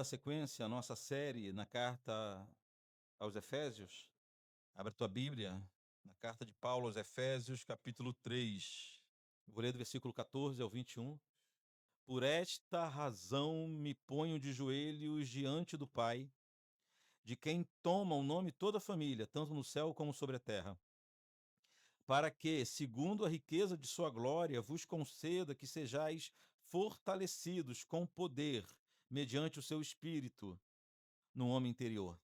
dar sequência à nossa série na carta aos Efésios. Abra a tua Bíblia, na carta de Paulo aos Efésios, capítulo 3. Vou ler do versículo 14 ao 21. Por esta razão me ponho de joelhos diante do Pai, de quem toma o nome toda a família, tanto no céu como sobre a terra, para que, segundo a riqueza de sua glória, vos conceda que sejais fortalecidos com poder, mediante o seu Espírito, no homem interior.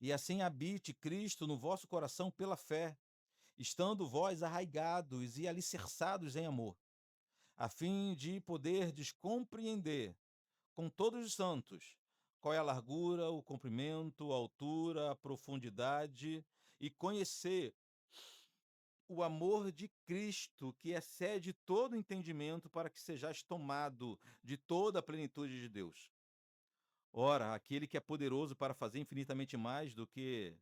E assim habite Cristo no vosso coração pela fé, estando vós arraigados e alicerçados em amor, a fim de poderdes compreender com todos os santos qual é a largura, o comprimento, a altura, a profundidade, e conhecer o amor de Cristo, que excede todo entendimento, para que sejais tomado de toda a plenitude de Deus. Ora, aquele que é poderoso para fazer infinitamente mais do que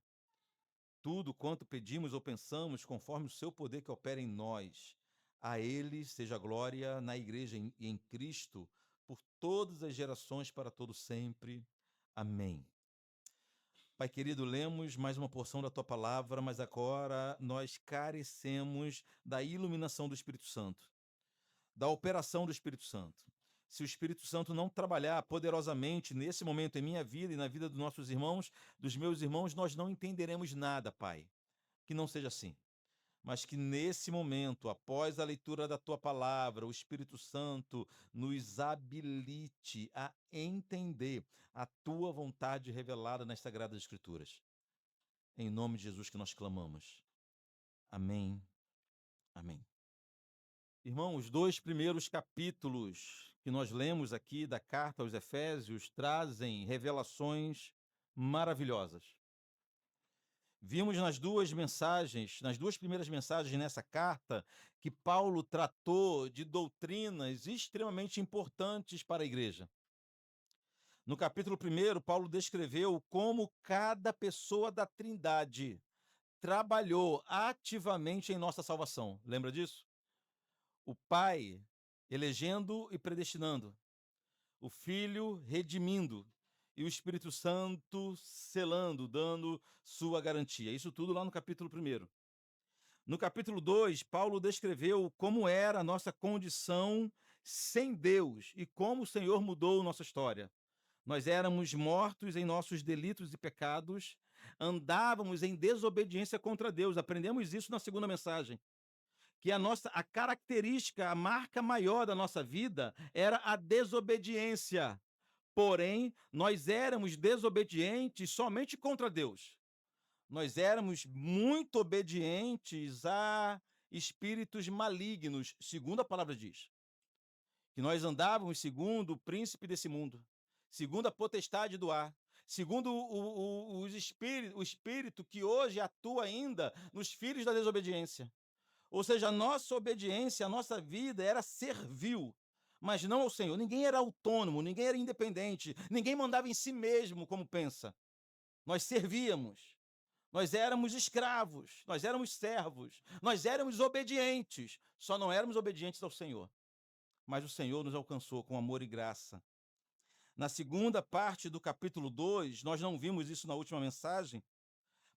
tudo quanto pedimos ou pensamos, conforme o seu poder que opera em nós. A ele seja a glória na igreja e em Cristo, por todas as gerações, para todo sempre. Amém. Pai querido, lemos mais uma porção da tua palavra, mas agora nós carecemos da iluminação do Espírito Santo, da operação do Espírito Santo. Se o Espírito Santo não trabalhar poderosamente nesse momento em minha vida e na vida dos nossos irmãos, dos meus irmãos, nós não entenderemos nada, Pai. Que não seja assim, mas que nesse momento, após a leitura da tua palavra, o Espírito Santo nos habilite a entender a tua vontade revelada nas Sagradas Escrituras. Em nome de Jesus que nós clamamos. Amém. Amém. Irmão, os dois primeiros capítulos que nós lemos aqui da carta aos Efésios trazem revelações maravilhosas. Vimos nas duas primeiras mensagens nessa carta, que Paulo tratou de doutrinas extremamente importantes para a igreja. No capítulo 1, Paulo descreveu como cada pessoa da Trindade trabalhou ativamente em nossa salvação. Lembra disso? O Pai elegendo e predestinando, o Filho redimindo e o Espírito Santo selando, dando sua garantia. Isso tudo lá no capítulo 1. No capítulo 2, Paulo descreveu como era a nossa condição sem Deus e como o Senhor mudou nossa história. Nós éramos mortos em nossos delitos e pecados, andávamos em desobediência contra Deus. Aprendemos isso na segunda mensagem, que a característica, a marca maior da nossa vida era a desobediência. Porém, nós éramos desobedientes somente contra Deus. Nós éramos muito obedientes a espíritos malignos, segundo a palavra diz. Que nós andávamos segundo o príncipe desse mundo, segundo a potestade do ar, segundo o espírito que hoje atua ainda nos filhos da desobediência. Ou seja, a nossa obediência, a nossa vida era servil, mas não ao Senhor. Ninguém era autônomo, ninguém era independente, ninguém mandava em si mesmo como pensa. Nós servíamos. Nós éramos escravos, nós éramos servos, nós éramos obedientes, só não éramos obedientes ao Senhor. Mas o Senhor nos alcançou com amor e graça. Na segunda parte do capítulo 2, nós não vimos isso na última mensagem,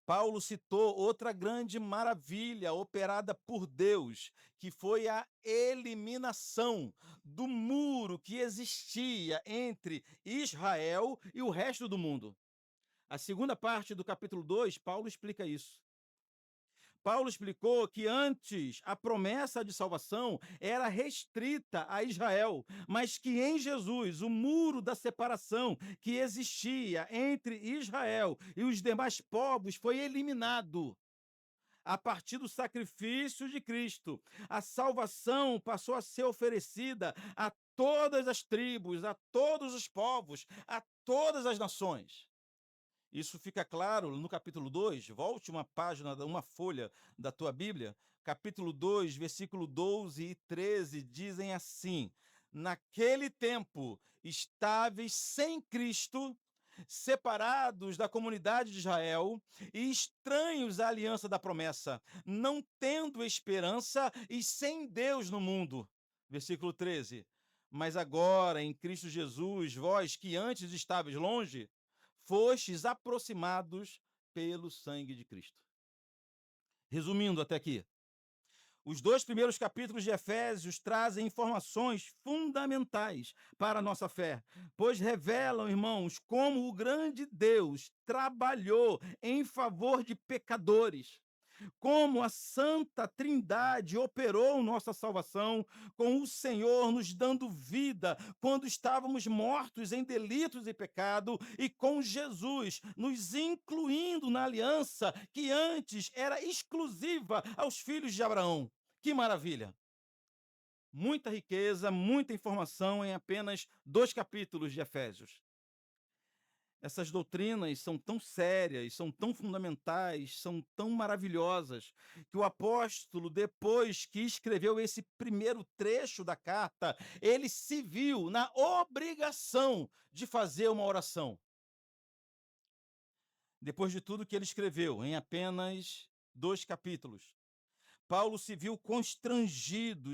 Paulo citou outra grande maravilha operada por Deus, que foi a eliminação do muro que existia entre Israel e o resto do mundo. A segunda parte do capítulo 2, Paulo explica isso. Paulo explicou que antes a promessa de salvação era restrita a Israel, mas que em Jesus o muro da separação que existia entre Israel e os demais povos foi eliminado. A partir do sacrifício de Cristo, a salvação passou a ser oferecida a todas as tribos, a todos os povos, a todas as nações. Isso fica claro no capítulo 2, volte uma página, uma folha da tua Bíblia, capítulo 2, versículo 12 e 13, dizem assim: naquele tempo estáveis sem Cristo, separados da comunidade de Israel e estranhos à aliança da promessa, não tendo esperança e sem Deus no mundo. Versículo 13. Mas agora, em Cristo Jesus, vós que antes estáveis longe, fostes aproximados pelo sangue de Cristo. Resumindo até aqui, os 2 primeiros capítulos de Efésios trazem informações fundamentais para a nossa fé, pois revelam, irmãos, como o grande Deus trabalhou em favor de pecadores, como a Santa Trindade operou nossa salvação, com o Senhor nos dando vida quando estávamos mortos em delitos e pecado, e com Jesus nos incluindo na aliança que antes era exclusiva aos filhos de Abraão. Que maravilha! Muita riqueza, muita informação em apenas 2 capítulos de Efésios. Essas doutrinas são tão sérias, são tão fundamentais, são tão maravilhosas, que o apóstolo, depois que escreveu esse primeiro trecho da carta, ele se viu na obrigação de fazer uma oração. Depois de tudo que ele escreveu, em apenas 2 capítulos, Paulo se viu constrangido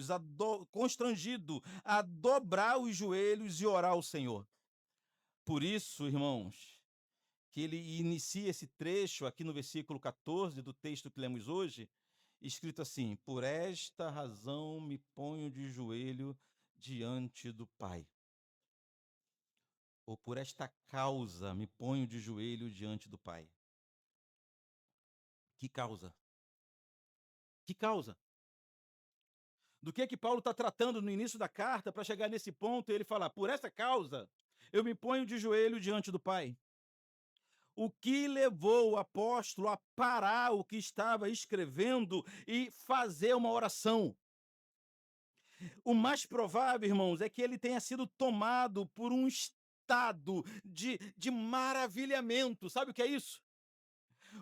a dobrar os joelhos e orar ao Senhor. Por isso, irmãos, que ele inicia esse trecho aqui no versículo 14 do texto que lemos hoje, escrito assim: por esta razão me ponho de joelho diante do Pai. Ou por esta causa me ponho de joelho diante do Pai. Que causa? Que causa? Do que Paulo está tratando no início da carta para chegar nesse ponto e ele falar: por essa causa eu me ponho de joelho diante do Pai? O que levou o apóstolo a parar o que estava escrevendo e fazer uma oração? O mais provável, irmãos, é que ele tenha sido tomado por um estado de maravilhamento. Sabe o que é isso?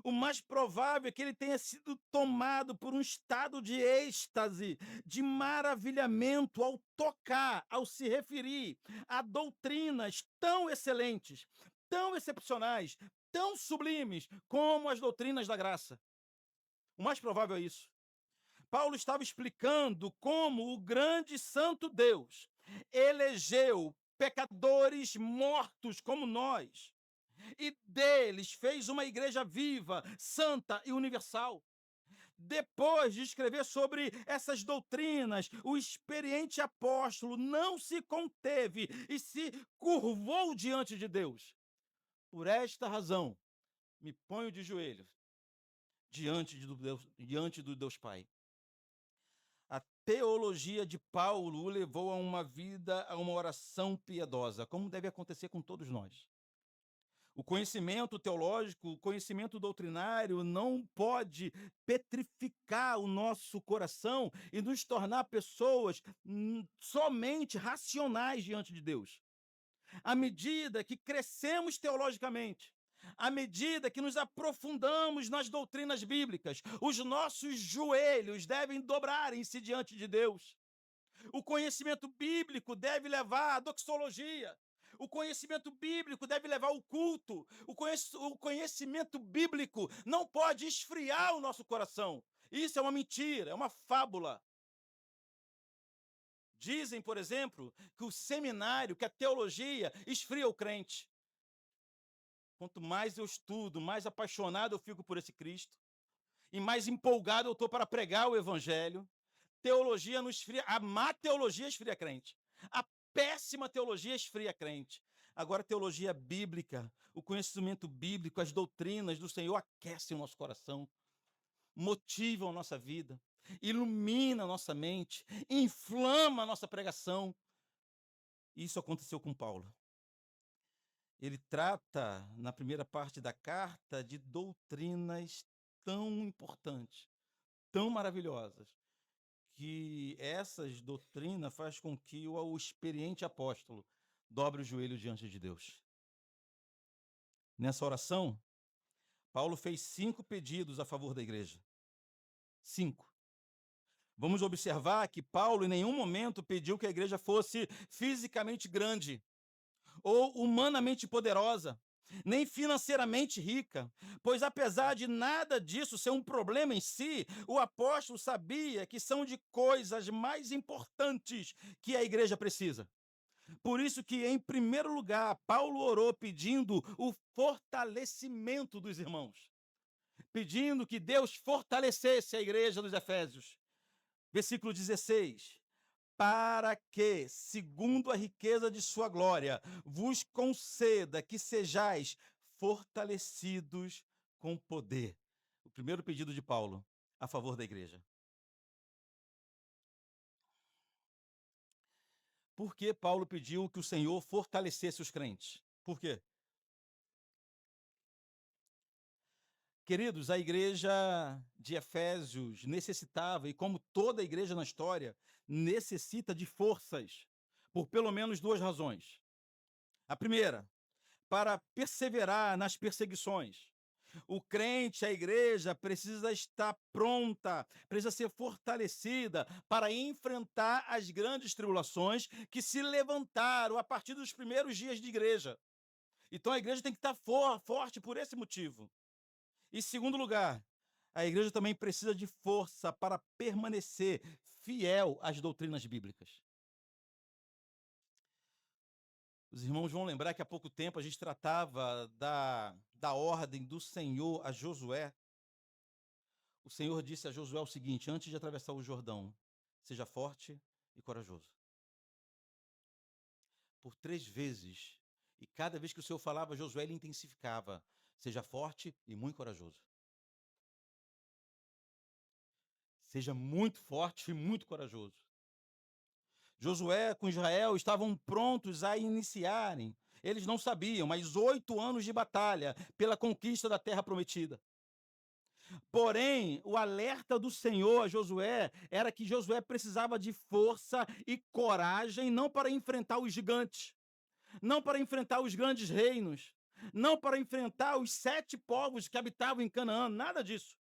O mais provável é que ele tenha sido tomado por um estado de êxtase, de maravilhamento ao tocar, ao se referir a doutrinas tão excelentes, tão excepcionais, tão sublimes como as doutrinas da graça. O mais provável é isso. Paulo estava explicando como o grande santo Deus elegeu pecadores mortos como nós e deles fez uma igreja viva, santa e universal. Depois de escrever sobre essas doutrinas, o experiente apóstolo não se conteve e se curvou diante de Deus. Por esta razão, me ponho de joelhos diante do Deus Pai. A teologia de Paulo o levou a uma oração piedosa, como deve acontecer com todos nós. O conhecimento teológico, o conhecimento doutrinário não pode petrificar o nosso coração e nos tornar pessoas somente racionais diante de Deus. À medida que crescemos teologicamente, à medida que nos aprofundamos nas doutrinas bíblicas, os nossos joelhos devem dobrarem-se diante de Deus. O conhecimento bíblico deve levar à doxologia. O conhecimento bíblico deve levar ao culto. O conhecimento bíblico não pode esfriar o nosso coração. Isso é uma mentira, é uma fábula. Dizem, por exemplo, que o seminário, que a teologia esfria o crente. Quanto mais eu estudo, mais apaixonado eu fico por esse Cristo e mais empolgado eu estou para pregar o evangelho. Teologia não esfria, a má teologia esfria crente. A péssima teologia esfria crente. Agora, a teologia bíblica, o conhecimento bíblico, as doutrinas do Senhor aquecem o nosso coração, motivam a nossa vida, ilumina a nossa mente, inflama a nossa pregação. Isso aconteceu com Paulo. Ele trata, na primeira parte da carta, de doutrinas tão importantes, tão maravilhosas, que essas doutrinas faz com que o experiente apóstolo dobre o joelho diante de Deus. Nessa oração, Paulo fez 5 pedidos a favor da igreja. 5. Vamos observar que Paulo em nenhum momento pediu que a igreja fosse fisicamente grande ou humanamente poderosa, nem financeiramente rica, pois apesar de nada disso ser um problema em si, o apóstolo sabia que são de coisas mais importantes que a igreja precisa. Por isso que, em primeiro lugar, Paulo orou pedindo o fortalecimento dos irmãos, pedindo que Deus fortalecesse a igreja dos Efésios. Versículo 16: para que, segundo a riqueza de sua glória, vos conceda que sejais fortalecidos com poder. O primeiro pedido de Paulo a favor da igreja. Por que Paulo pediu que o Senhor fortalecesse os crentes? Por quê? Queridos, a igreja de Efésios necessitava, e como toda igreja na história, necessita de forças, por pelo menos duas razões. A primeira, para perseverar nas perseguições. O crente, a igreja, precisa estar pronta, precisa ser fortalecida para enfrentar as grandes tribulações que se levantaram a partir dos primeiros dias de igreja. Então a igreja tem que estar forte por esse motivo. E segundo lugar, a igreja também precisa de força para permanecer fiel às doutrinas bíblicas. Os irmãos vão lembrar que há pouco tempo a gente tratava da ordem do Senhor a Josué. O Senhor disse a Josué o seguinte, antes de atravessar o Jordão: seja forte e corajoso. Por 3 vezes, e cada vez que o Senhor falava, Josué ele intensificava: seja forte e muito corajoso. Seja muito forte e muito corajoso. Josué com Israel estavam prontos a iniciarem. Eles não sabiam, mas 8 anos de batalha pela conquista da terra prometida. Porém, o alerta do Senhor a Josué era que Josué precisava de força e coragem, não para enfrentar os gigantes, não para enfrentar os grandes reinos, não para enfrentar os 7 povos que habitavam em Canaã, nada disso.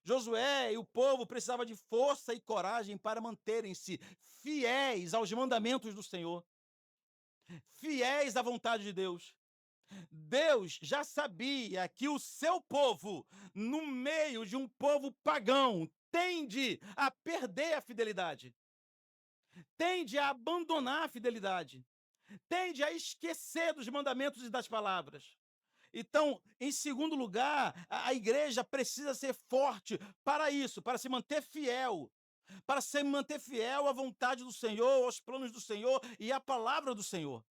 Josué e o povo precisavam de força e coragem para manterem-se fiéis aos mandamentos do Senhor, fiéis à vontade de Deus. Deus já sabia que o seu povo, no meio de um povo pagão, tende a perder a fidelidade, tende a abandonar a fidelidade, tende a esquecer dos mandamentos e das palavras. Então, em segundo lugar, a igreja precisa ser forte para isso, para se manter fiel, para se manter fiel à vontade do Senhor, aos planos do Senhor e à palavra do Senhor.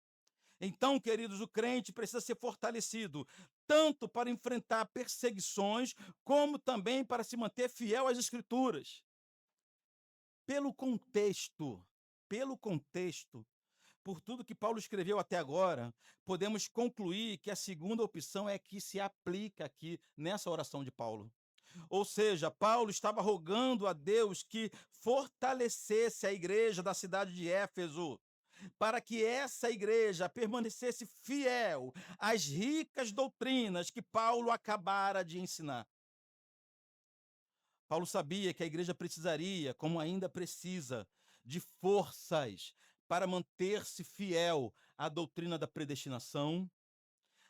Então, queridos, o crente precisa ser fortalecido, tanto para enfrentar perseguições, como também para se manter fiel às Escrituras. Pelo contexto, por tudo que Paulo escreveu até agora, podemos concluir que a segunda opção é que se aplica aqui nessa oração de Paulo. Ou seja, Paulo estava rogando a Deus que fortalecesse a igreja da cidade de Éfeso, para que essa igreja permanecesse fiel às ricas doutrinas que Paulo acabara de ensinar. Paulo sabia que a igreja precisaria, como ainda precisa, de forças para manter-se fiel à doutrina da predestinação,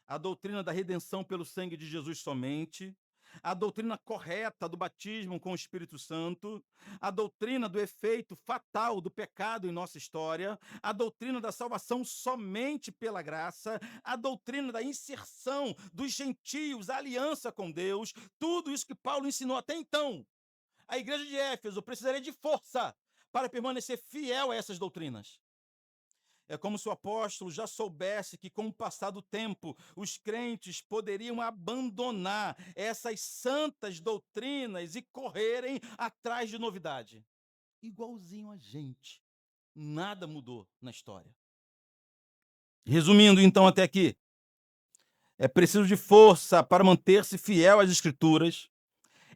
à doutrina da redenção pelo sangue de Jesus somente, a doutrina correta do batismo com o Espírito Santo, a doutrina do efeito fatal do pecado em nossa história, a doutrina da salvação somente pela graça, a doutrina da inserção dos gentios, a aliança com Deus, tudo isso que Paulo ensinou até então. A igreja de Éfeso precisaria de força para permanecer fiel a essas doutrinas. É como se o apóstolo já soubesse que, com o passar do tempo, os crentes poderiam abandonar essas santas doutrinas e correrem atrás de novidade. Igualzinho a gente. Nada mudou na história. Resumindo, então, até aqui, é preciso de força para manter-se fiel às Escrituras.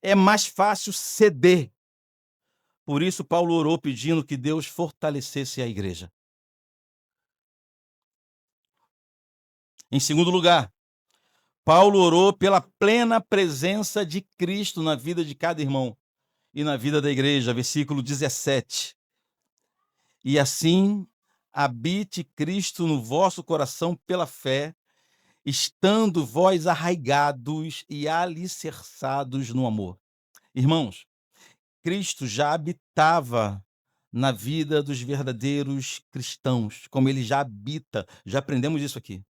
É mais fácil ceder. Por isso, Paulo orou pedindo que Deus fortalecesse a igreja. Em segundo lugar, Paulo orou pela plena presença de Cristo na vida de cada irmão e na vida da igreja, versículo 17. E assim habite Cristo no vosso coração pela fé, estando vós arraigados e alicerçados no amor. Irmãos, Cristo já habitava na vida dos verdadeiros cristãos, como ele já habita. Já aprendemos isso aqui.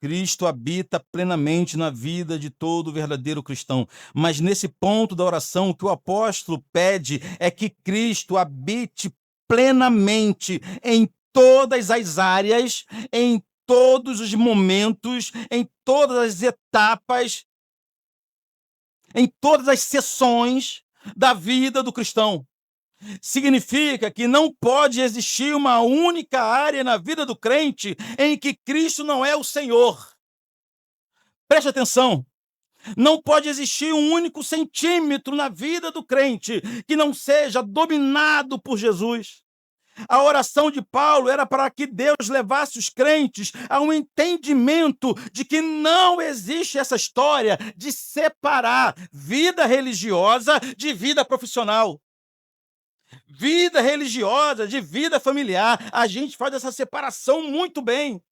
Cristo habita plenamente na vida de todo verdadeiro cristão. Mas nesse ponto da oração, o que o apóstolo pede é que Cristo habite plenamente em todas as áreas, em todos os momentos, em todas as etapas, em todas as sessões da vida do cristão. Significa que não pode existir uma única área na vida do crente em que Cristo não é o Senhor. Preste atenção. Não pode existir um único centímetro na vida do crente que não seja dominado por Jesus. A oração de Paulo era para que Deus levasse os crentes a um entendimento de que não existe essa história de separar vida religiosa de vida profissional. Vida religiosa de vida familiar. A gente faz essa separação muito bem.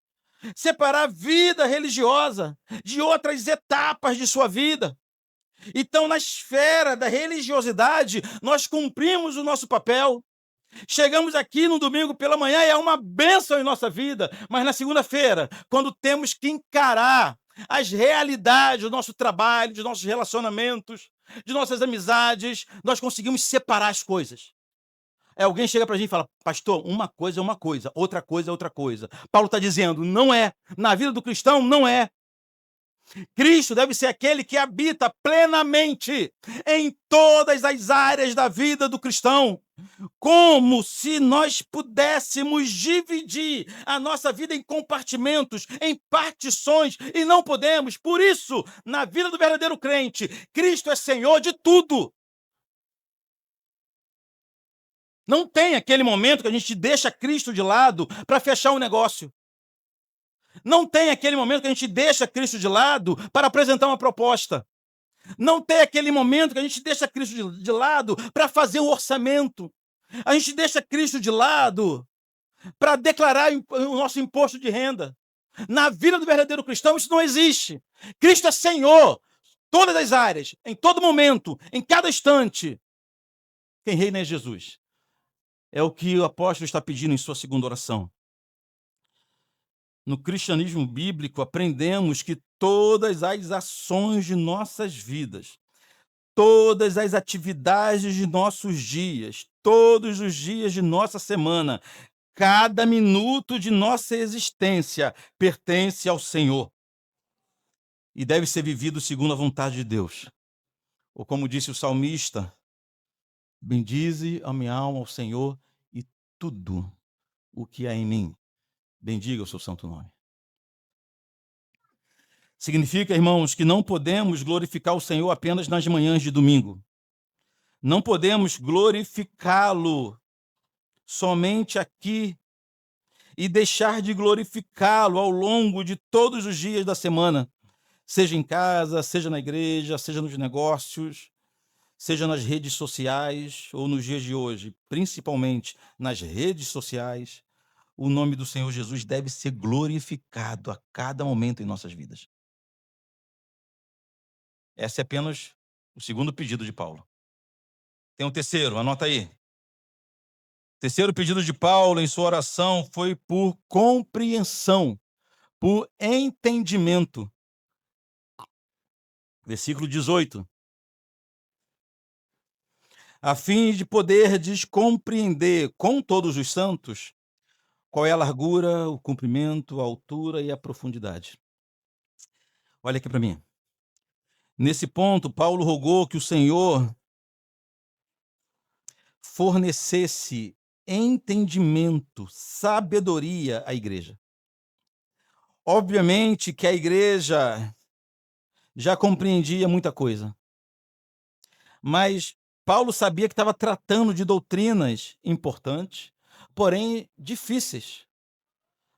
Separar vida religiosa de outras etapas de sua vida. Então, na esfera da religiosidade, nós cumprimos o nosso papel. Chegamos aqui no domingo pela manhã e é uma bênção em nossa vida, mas na segunda-feira, quando temos que encarar as realidades do nosso trabalho, dos nossos relacionamentos, de nossas amizades, nós conseguimos separar as coisas. Alguém chega para a gente e fala, pastor, uma coisa é uma coisa, outra coisa é outra coisa. Paulo está dizendo, não é. Na vida do cristão, não é. Cristo deve ser aquele que habita plenamente em todas as áreas da vida do cristão. Como se nós pudéssemos dividir a nossa vida em compartimentos, em partições, e não podemos. Por isso, na vida do verdadeiro crente, Cristo é Senhor de tudo. Não tem aquele momento que a gente deixa Cristo de lado para fechar um negócio. Não tem aquele momento que a gente deixa Cristo de lado para apresentar uma proposta. Não tem aquele momento que a gente deixa Cristo de lado para fazer um orçamento. A gente deixa Cristo de lado para declarar o nosso imposto de renda. Na vida do verdadeiro cristão, isso não existe. Cristo é Senhor, todas as áreas, em todo momento, em cada instante. Quem reina é Jesus. É o que o apóstolo está pedindo em sua segunda oração. No cristianismo bíblico, aprendemos que todas as ações de nossas vidas, todas as atividades de nossos dias, todos os dias de nossa semana, cada minuto de nossa existência pertence ao Senhor e deve ser vivido segundo a vontade de Deus. Ou como disse o salmista, bendize a minha alma ao Senhor e tudo o que há em mim, bendiga o seu santo nome. Significa, irmãos, que não podemos glorificar o Senhor apenas nas manhãs de domingo. Não podemos glorificá-lo somente aqui e deixar de glorificá-lo ao longo de todos os dias da semana, seja em casa, seja na igreja, seja nos negócios, seja nas redes sociais ou nos dias de hoje, principalmente nas redes sociais. O nome do Senhor Jesus deve ser glorificado a cada momento em nossas vidas. Esse é apenas o segundo pedido de Paulo. Tem um terceiro, anota aí. O terceiro pedido de Paulo em sua oração foi por compreensão, por entendimento. Versículo 18. A fim de poderdes compreender com todos os santos qual é a largura, o comprimento, a altura e a profundidade. Olha aqui para mim. Nesse ponto, Paulo rogou que o Senhor fornecesse entendimento, sabedoria à igreja. Obviamente que a igreja já compreendia muita coisa, mas Paulo sabia que estava tratando de doutrinas importantes, porém difíceis.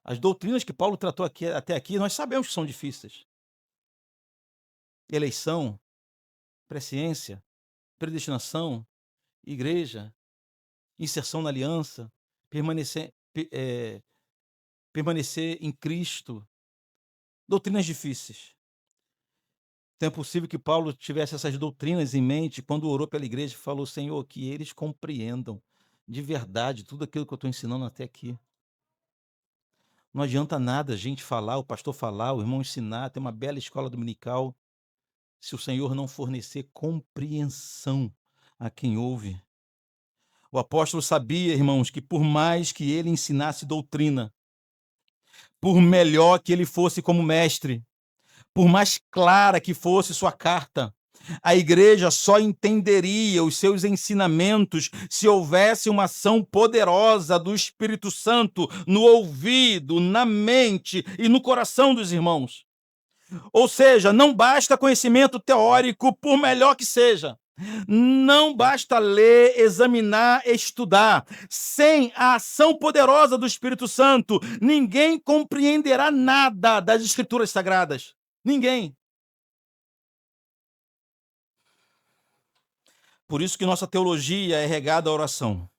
As doutrinas que Paulo tratou até aqui, nós sabemos que são difíceis. Eleição, presciência, predestinação, igreja, inserção na aliança, permanecer em Cristo. Doutrinas difíceis. Então é possível que Paulo tivesse essas doutrinas em mente quando orou pela igreja e falou, Senhor, que eles compreendam. de verdade tudo aquilo que eu estou ensinando até aqui. Não adianta nada a gente falar, o pastor falar, o irmão ensinar, ter uma bela escola dominical, se o Senhor não fornecer compreensão a quem ouve. O apóstolo sabia, irmãos, que por mais que ele ensinasse doutrina, por melhor que ele fosse como mestre, por mais clara que fosse sua carta, a igreja só entenderia os seus ensinamentos se houvesse uma ação poderosa do Espírito Santo no ouvido, na mente e no coração dos irmãos. Ou seja, não basta conhecimento teórico, por melhor que seja. Não basta ler, examinar, estudar. Sem a ação poderosa do Espírito Santo, ninguém compreenderá nada das Escrituras Sagradas. Ninguém. Por isso que nossa teologia é regada à oração.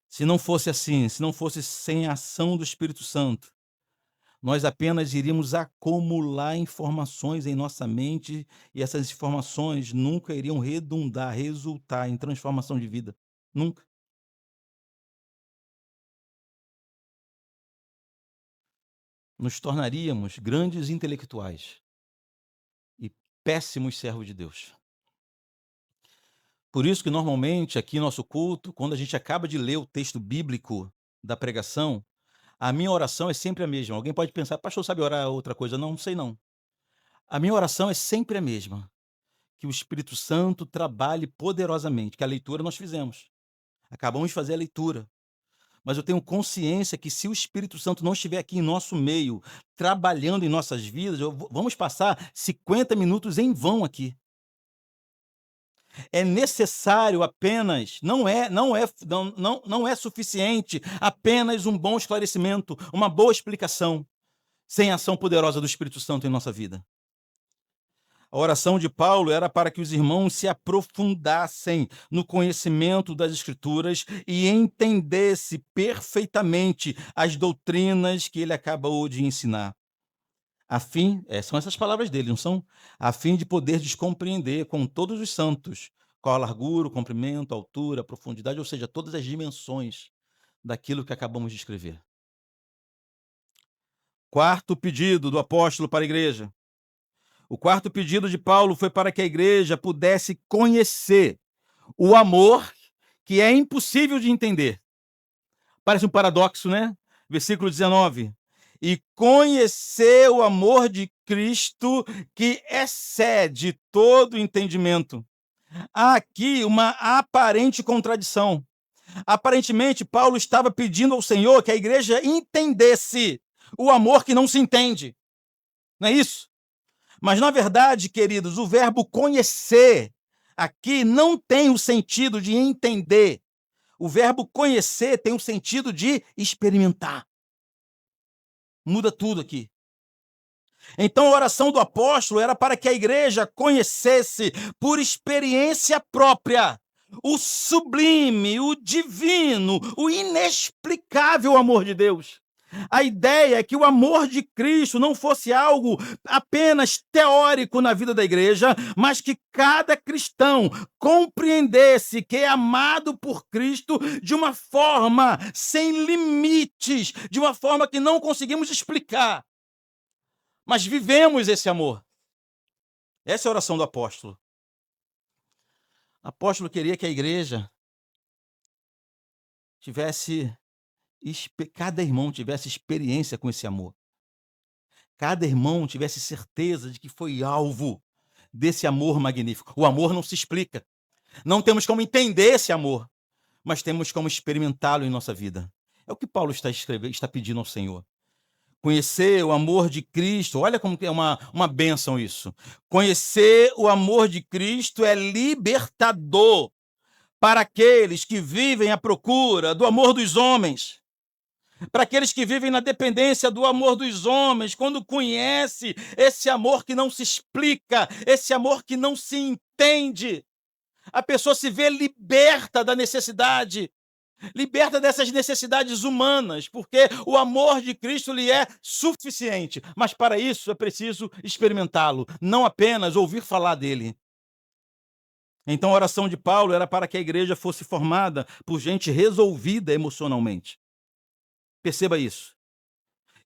Se não fosse assim, se não fosse sem a ação do Espírito Santo, nós apenas iríamos acumular informações em nossa mente e essas informações nunca iriam redundar, resultar em transformação de vida. Nunca. Nos tornaríamos grandes intelectuais e péssimos servos de Deus. Por isso que normalmente aqui no nosso culto, quando a gente acaba de ler o texto bíblico da pregação, a minha oração é sempre a mesma. Alguém pode pensar, pastor, sabe orar outra coisa? Não, não sei não. A minha oração é sempre a mesma. Que o Espírito Santo trabalhe poderosamente, que a leitura nós fizemos. Acabamos de fazer a leitura. Mas eu tenho consciência que se o Espírito Santo não estiver aqui em nosso meio, trabalhando em nossas vidas, vamos passar 50 minutos em vão aqui. É necessário apenas, não é suficiente apenas um bom esclarecimento, uma boa explicação, sem a ação poderosa do Espírito Santo em nossa vida. A oração de Paulo era para que os irmãos se aprofundassem no conhecimento das Escrituras e entendesse perfeitamente as doutrinas que ele acabou de ensinar. São essas palavras dele, não são? A fim de poder compreender com todos os santos qual a largura, o comprimento, a altura, a profundidade, ou seja, todas as dimensões daquilo que acabamos de escrever. Quarto pedido do apóstolo para a igreja. O quarto pedido de Paulo foi para que a igreja pudesse conhecer o amor que é impossível de entender. Parece um paradoxo, né? Versículo 19. E conhecer o amor de Cristo que excede todo entendimento. Há aqui uma aparente contradição. Aparentemente, Paulo estava pedindo ao Senhor que a igreja entendesse o amor que não se entende. Não é isso? Mas, na verdade, queridos, o verbo conhecer aqui não tem o sentido de entender. O verbo conhecer tem o sentido de experimentar. Muda tudo aqui. Então, a oração do apóstolo era para que a igreja conhecesse por experiência própria o sublime, o divino, o inexplicável amor de Deus. A ideia é que o amor de Cristo não fosse algo apenas teórico na vida da igreja, mas que cada cristão compreendesse que é amado por Cristo de uma forma sem limites, de uma forma que não conseguimos explicar. Mas vivemos esse amor. Essa é a oração do apóstolo. O apóstolo queria que a igreja cada irmão tivesse experiência com esse amor. Cada irmão tivesse certeza de que foi alvo desse amor magnífico. O amor não se explica. Não temos como entender esse amor, mas temos como experimentá-lo em nossa vida. É o que Paulo está pedindo ao Senhor. Conhecer o amor de Cristo, olha como é uma bênção isso. Conhecer o amor de Cristo é libertador para aqueles que vivem à procura do amor dos homens. Para aqueles que vivem na dependência do amor dos homens, quando conhece esse amor que não se explica, esse amor que não se entende, a pessoa se vê liberta da necessidade, liberta dessas necessidades humanas, porque o amor de Cristo lhe é suficiente. Mas para isso é preciso experimentá-lo, não apenas ouvir falar dele. Então a oração de Paulo era para que a igreja fosse formada por gente resolvida emocionalmente. Perceba isso.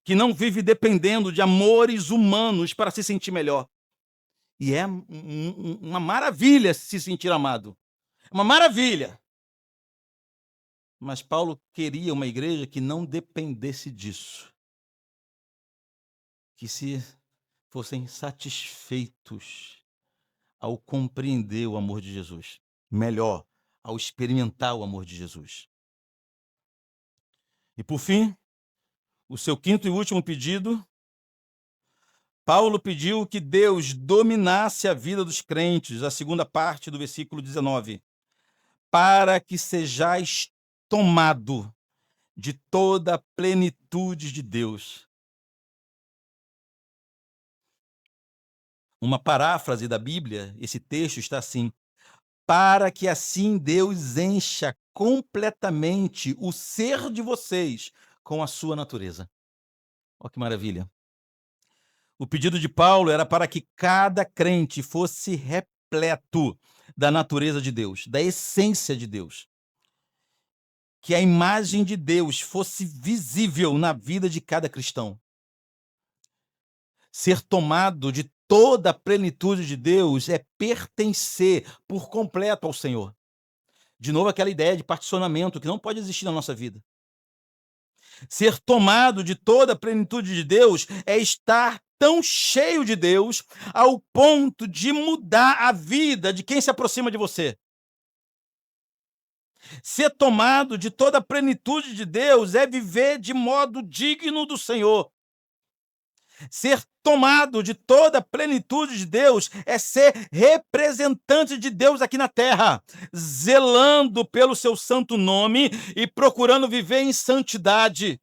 Que não vive dependendo de amores humanos para se sentir melhor. E é uma maravilha se sentir amado. Uma maravilha. Mas Paulo queria uma igreja que não dependesse disso. Que se fossem satisfeitos ao compreender o amor de Jesus. Melhor, ao experimentar o amor de Jesus. E por fim, o seu quinto e último pedido, Paulo pediu que Deus dominasse a vida dos crentes, a segunda parte do versículo 19, para que sejais tomado de toda a plenitude de Deus. Uma paráfrase da Bíblia, esse texto está assim: para que assim Deus encha completamente o ser de vocês com a sua natureza. Olha que maravilha. O pedido de Paulo era para que cada crente fosse repleto da natureza de Deus, da essência de Deus. Que a imagem de Deus fosse visível na vida de cada cristão. Ser tomado de toda a plenitude de Deus é pertencer por completo ao Senhor. De novo, aquela ideia de particionamento que não pode existir na nossa vida. Ser tomado de toda a plenitude de Deus é estar tão cheio de Deus ao ponto de mudar a vida de quem se aproxima de você. Ser tomado de toda a plenitude de Deus é viver de modo digno do Senhor. Ser tomado de toda a plenitude de Deus é ser representante de Deus aqui na terra, zelando pelo seu santo nome e procurando viver em santidade.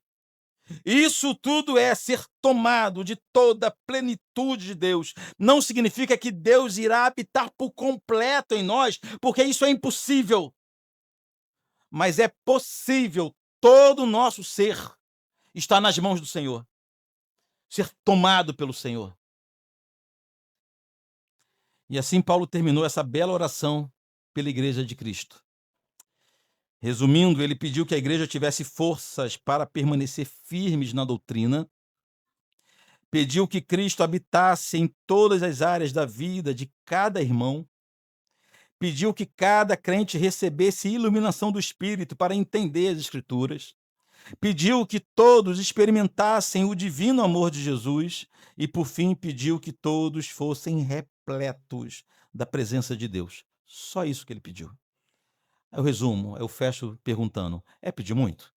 Isso tudo é ser tomado de toda a plenitude de Deus. Não significa que Deus irá habitar por completo em nós, porque isso é impossível. Mas é possível todo o nosso ser estar nas mãos do Senhor. Ser tomado pelo Senhor. E assim Paulo terminou essa bela oração pela igreja de Cristo. Resumindo, ele pediu que a igreja tivesse forças para permanecer firmes na doutrina, pediu que Cristo habitasse em todas as áreas da vida de cada irmão, pediu que cada crente recebesse iluminação do Espírito para entender as Escrituras, pediu que todos experimentassem o divino amor de Jesus e, por fim, pediu que todos fossem repletos da presença de Deus. Só isso que ele pediu. Eu resumo, eu fecho perguntando: é pedir muito?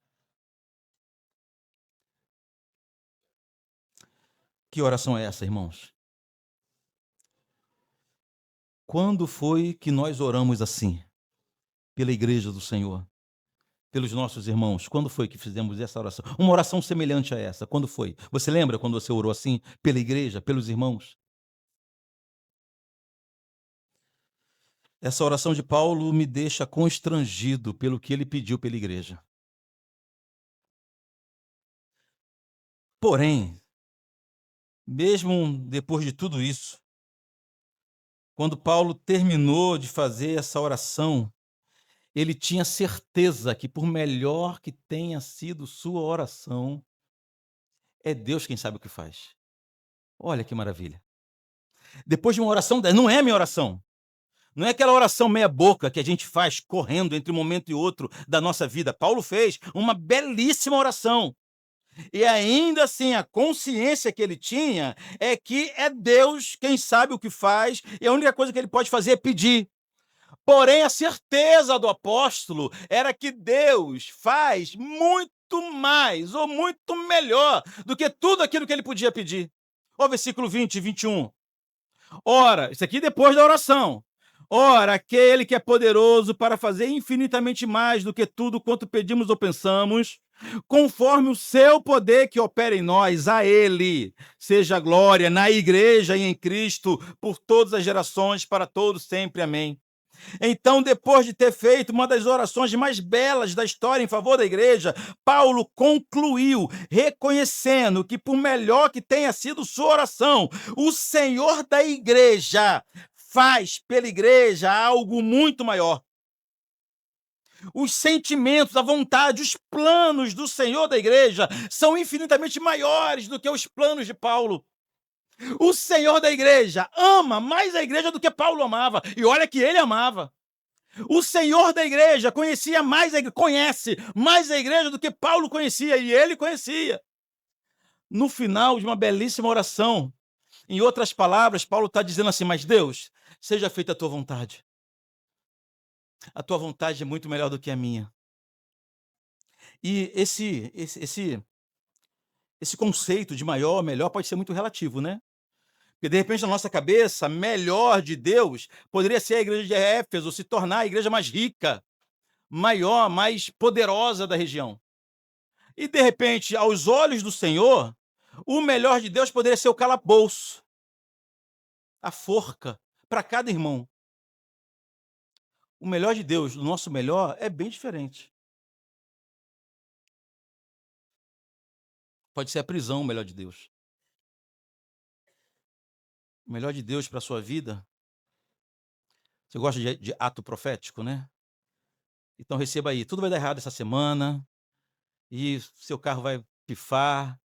Que oração é essa, irmãos? Quando foi que nós oramos assim? Pela igreja do Senhor? Pelos nossos irmãos? Quando foi que fizemos essa oração? Uma oração semelhante a essa, quando foi? Você lembra quando você orou assim? Pela igreja, pelos irmãos? Essa oração de Paulo me deixa constrangido pelo que ele pediu pela igreja. Porém, mesmo depois de tudo isso, quando Paulo terminou de fazer essa oração, ele tinha certeza que, por melhor que tenha sido sua oração, é Deus quem sabe o que faz. Olha que maravilha. Depois de uma oração, não é minha oração. Não é aquela oração meia boca que a gente faz correndo entre um momento e outro da nossa vida. Paulo fez uma belíssima oração. E ainda assim, a consciência que ele tinha é que é Deus quem sabe o que faz, e a única coisa que ele pode fazer é pedir. Porém, a certeza do apóstolo era que Deus faz muito mais ou muito melhor do que tudo aquilo que ele podia pedir. Ó, versículo 20 e 21. Ora, isso aqui depois da oração. Ora, aquele que é poderoso para fazer infinitamente mais do que tudo quanto pedimos ou pensamos, conforme o seu poder que opera em nós, a ele seja glória na igreja e em Cristo por todas as gerações, para todos sempre. Amém. Então, depois de ter feito uma das orações mais belas da história em favor da igreja, Paulo concluiu reconhecendo que, por melhor que tenha sido sua oração, o Senhor da igreja faz pela igreja algo muito maior. Os sentimentos, a vontade, os planos do Senhor da igreja são infinitamente maiores do que os planos de Paulo. O Senhor da igreja ama mais a igreja do que Paulo amava. E olha que ele amava. O Senhor da igreja conhece mais a igreja do que Paulo conhecia, e ele conhecia. No final de uma belíssima oração, em outras palavras, Paulo está dizendo assim: mas Deus, seja feita a tua vontade. A tua vontade é muito melhor do que a minha. E esse conceito de maior, melhor, pode ser muito relativo, né? Porque, de repente, na nossa cabeça, melhor de Deus poderia ser a igreja de Éfeso, se tornar a igreja mais rica, maior, mais poderosa da região. E, de repente, aos olhos do Senhor, o melhor de Deus poderia ser o calabouço, a forca, para cada irmão. O melhor de Deus, o nosso melhor, é bem diferente. Pode ser a prisão, o melhor de Deus. O melhor de Deus para a sua vida. Você gosta de ato profético, né? Então receba aí. Tudo vai dar errado essa semana. E seu carro vai pifar.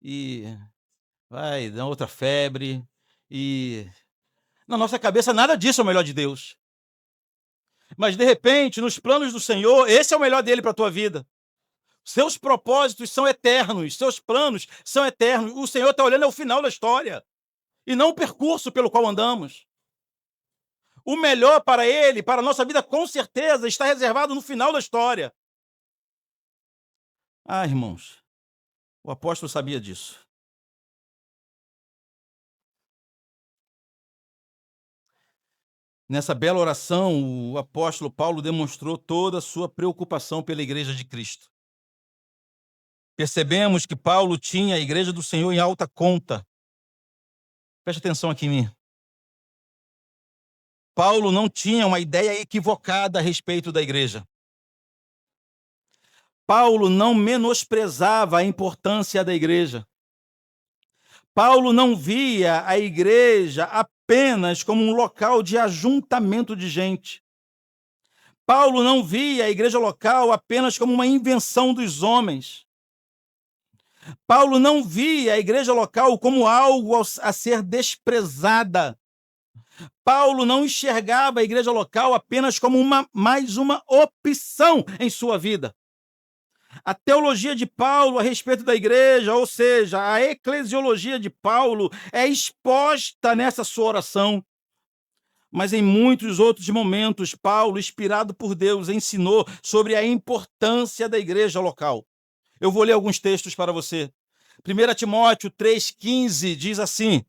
E vai dar outra febre. E na nossa cabeça nada disso é o melhor de Deus. Mas de repente, nos planos do Senhor, esse é o melhor dele para a tua vida. Seus propósitos são eternos, seus planos são eternos. O Senhor está olhando ao final da história e não o percurso pelo qual andamos. O melhor para ele, para a nossa vida, com certeza, está reservado no final da história. Ah, irmãos, o apóstolo sabia disso. Nessa bela oração, o apóstolo Paulo demonstrou toda a sua preocupação pela igreja de Cristo. Percebemos que Paulo tinha a igreja do Senhor em alta conta. Preste atenção aqui em mim. Paulo não tinha uma ideia equivocada a respeito da igreja. Paulo não menosprezava a importância da igreja. Paulo não via a igreja apenas como um local de ajuntamento de gente. Paulo não via a igreja local apenas como uma invenção dos homens. Paulo não via a igreja local como algo a ser desprezada. Paulo não enxergava a igreja local apenas como mais uma opção em sua vida. A teologia de Paulo a respeito da igreja, ou seja, a eclesiologia de Paulo, é exposta nessa sua oração. Mas em muitos outros momentos, Paulo, inspirado por Deus, ensinou sobre a importância da igreja local. Eu vou ler alguns textos para você. 1 Timóteo 3,15 diz assim: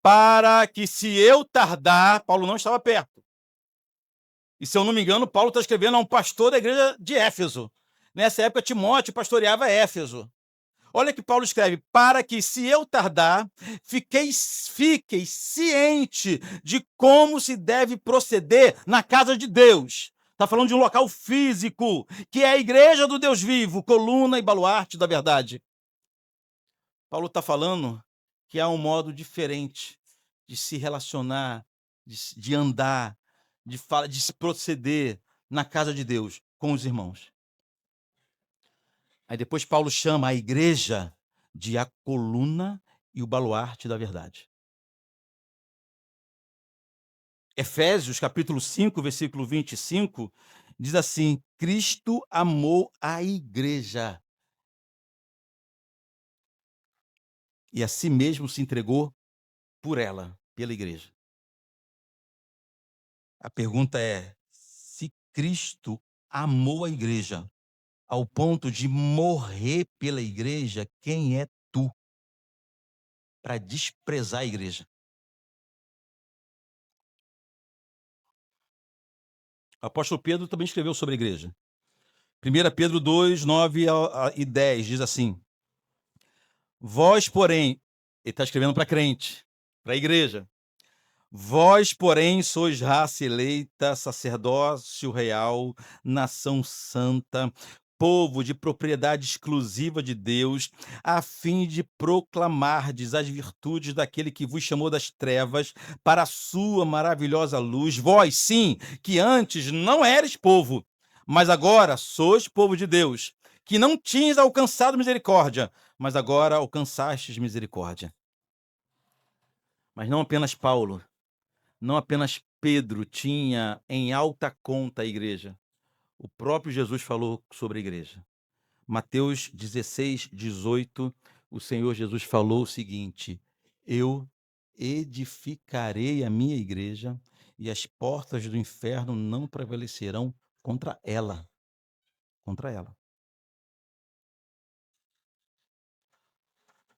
para que se eu tardar, Paulo não estava perto. E se eu não me engano, Paulo está escrevendo a um pastor da igreja de Éfeso. Nessa época, Timóteo pastoreava Éfeso. Olha que Paulo escreve: para que, se eu tardar, fiquei ciente de como se deve proceder na casa de Deus. Está falando de um local físico, que é a igreja do Deus vivo, coluna e baluarte da verdade. Paulo está falando que há um modo diferente de se relacionar, de andar, de se proceder na casa de Deus com os irmãos. Aí depois Paulo chama a igreja de a coluna e o baluarte da verdade. Efésios, capítulo 5, versículo 25, diz assim: Cristo amou a igreja e a si mesmo se entregou por ela, pela igreja. A pergunta é: se Cristo amou a igreja ao ponto de morrer pela igreja, quem é tu para desprezar a igreja? O apóstolo Pedro também escreveu sobre a igreja. 1 Pedro 2, 9 e 10 diz assim: vós, porém, ele está escrevendo para crente, para a igreja. Vós, porém, sois raça eleita, sacerdócio real, nação santa, povo de propriedade exclusiva de Deus, a fim de proclamardes as virtudes daquele que vos chamou das trevas para a sua maravilhosa luz. Vós, sim, que antes não eres povo, mas agora sois povo de Deus, que não tinhas alcançado misericórdia, mas agora alcançastes misericórdia. Mas não apenas Paulo, não apenas Pedro tinha em alta conta a igreja. O próprio Jesus falou sobre a igreja. Mateus 16:18, o Senhor Jesus falou o seguinte: eu edificarei a minha igreja e as portas do inferno não prevalecerão contra ela. Contra ela.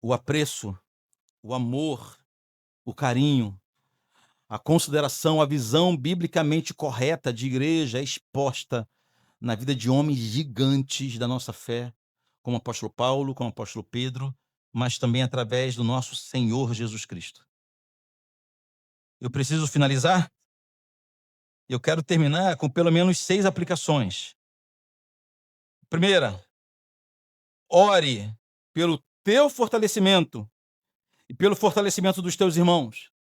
O apreço, o amor, o carinho, a consideração, a visão biblicamente correta de igreja é exposta na vida de homens gigantes da nossa fé, como o apóstolo Paulo, como o apóstolo Pedro, mas também através do nosso Senhor Jesus Cristo. Eu preciso finalizar? Eu quero terminar com pelo menos 6 aplicações. Primeira, ore pelo teu fortalecimento e pelo fortalecimento dos teus irmãos.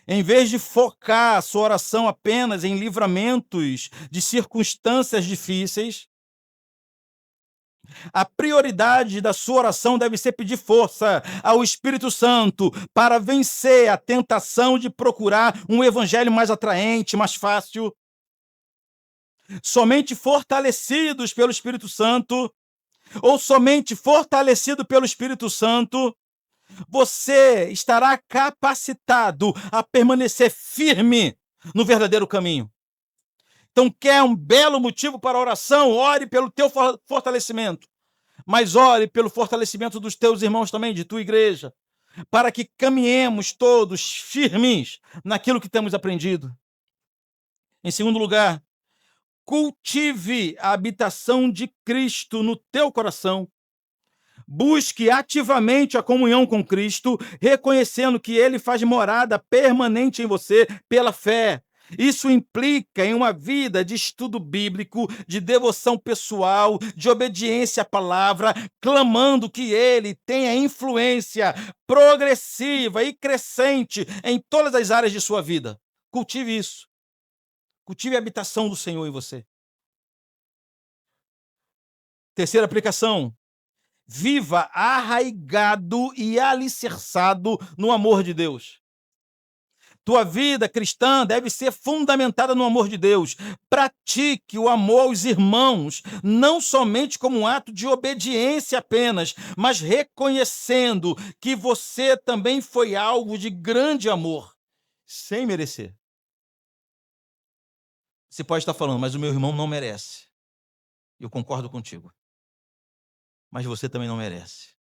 Em vez de focar a sua oração apenas em livramentos de circunstâncias difíceis, a prioridade da sua oração deve ser pedir força ao Espírito Santo para vencer a tentação de procurar um evangelho mais atraente, mais fácil. Somente fortalecidos pelo Espírito Santo, ou somente fortalecido pelo Espírito Santo, você estará capacitado a permanecer firme no verdadeiro caminho. Então, quer um belo motivo para a oração? Ore pelo teu fortalecimento. Mas ore pelo fortalecimento dos teus irmãos também, de tua igreja, para que caminhemos todos firmes naquilo que temos aprendido. Em segundo lugar, cultive a habitação de Cristo no teu coração. Busque ativamente a comunhão com Cristo, reconhecendo que Ele faz morada permanente em você pela fé. Isso implica em uma vida de estudo bíblico, de devoção pessoal, de obediência à palavra, clamando que Ele tenha influência progressiva e crescente em todas as áreas de sua vida. Cultive isso. Cultive a habitação do Senhor em você. Terceira aplicação. Viva arraigado e alicerçado no amor de Deus. Tua vida cristã deve ser fundamentada no amor de Deus. Pratique o amor aos irmãos, não somente como um ato de obediência apenas, mas reconhecendo que você também foi alvo de grande amor, sem merecer. Você pode estar falando, mas o meu irmão não merece. Eu concordo contigo. Mas você também não merece.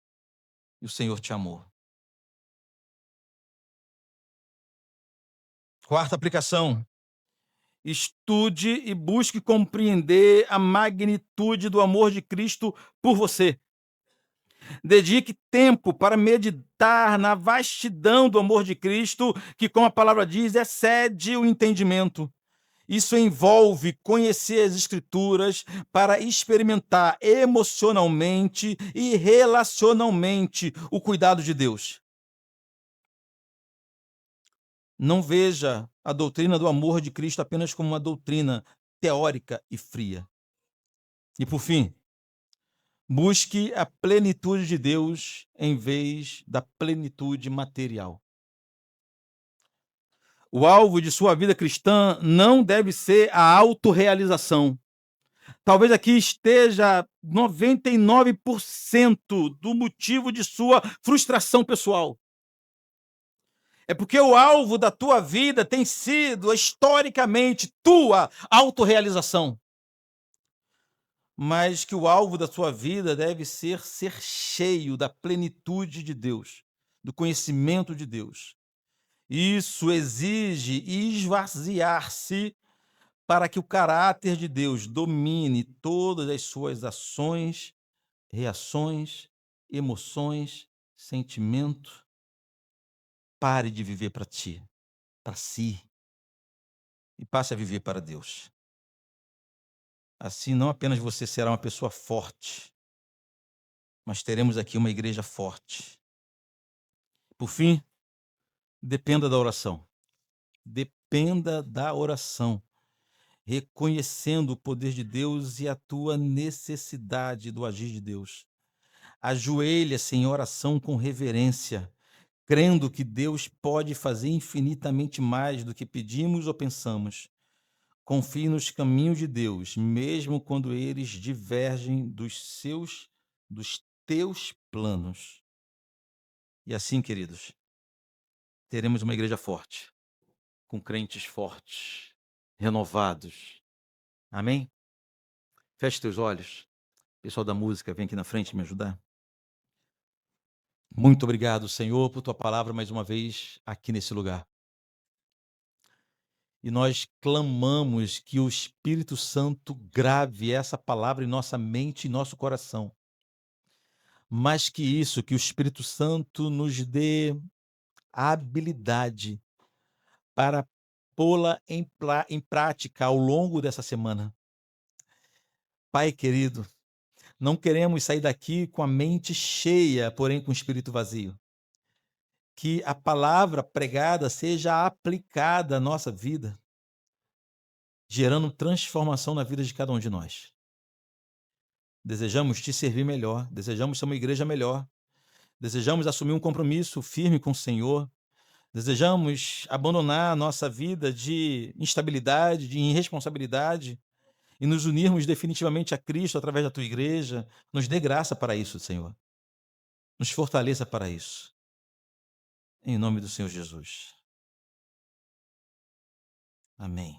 E o Senhor te amou. Quarta aplicação. Estude e busque compreender a magnitude do amor de Cristo por você. Dedique tempo para meditar na vastidão do amor de Cristo, que, como a palavra diz, excede o entendimento. Isso envolve conhecer as Escrituras para experimentar emocionalmente e relacionalmente o cuidado de Deus. Não veja a doutrina do amor de Cristo apenas como uma doutrina teórica e fria. E por fim, busque a plenitude de Deus em vez da plenitude material. O alvo de sua vida cristã não deve ser a autorrealização. Talvez aqui esteja 99% do motivo de sua frustração pessoal. É porque o alvo da tua vida tem sido, historicamente, tua autorrealização. Mas que o alvo da sua vida deve ser cheio da plenitude de Deus, do conhecimento de Deus. Isso exige esvaziar-se para que o caráter de Deus domine todas as suas ações, reações, emoções, sentimentos. Pare de viver para ti, para si, e passe a viver para Deus. Assim, não apenas você será uma pessoa forte, mas teremos aqui uma igreja forte. Por fim, dependa da oração. Dependa da oração, reconhecendo o poder de Deus e a tua necessidade do agir de Deus. Ajoelha-se em oração com reverência, crendo que Deus pode fazer infinitamente mais do que pedimos ou pensamos. Confie nos caminhos de Deus, mesmo quando eles divergem dos teus planos. E assim, queridos, teremos uma igreja forte, com crentes fortes, renovados. Amém? Feche teus olhos. Pessoal da música, vem aqui na frente me ajudar. Muito obrigado, Senhor, por tua palavra mais uma vez aqui nesse lugar. E nós clamamos que o Espírito Santo grave essa palavra em nossa mente e nosso coração. Mais que isso, que o Espírito Santo nos dê a habilidade para pô-la em prática ao longo dessa semana. Pai querido, não queremos sair daqui com a mente cheia, porém com o espírito vazio. Que a palavra pregada seja aplicada à nossa vida, gerando transformação na vida de cada um de nós. Desejamos te servir melhor, desejamos ser uma igreja melhor, desejamos assumir um compromisso firme com o Senhor, desejamos abandonar a nossa vida de instabilidade, de irresponsabilidade e nos unirmos definitivamente a Cristo através da tua igreja. Nos dê graça para isso, Senhor. Nos fortaleça para isso. Em nome do Senhor Jesus. Amém.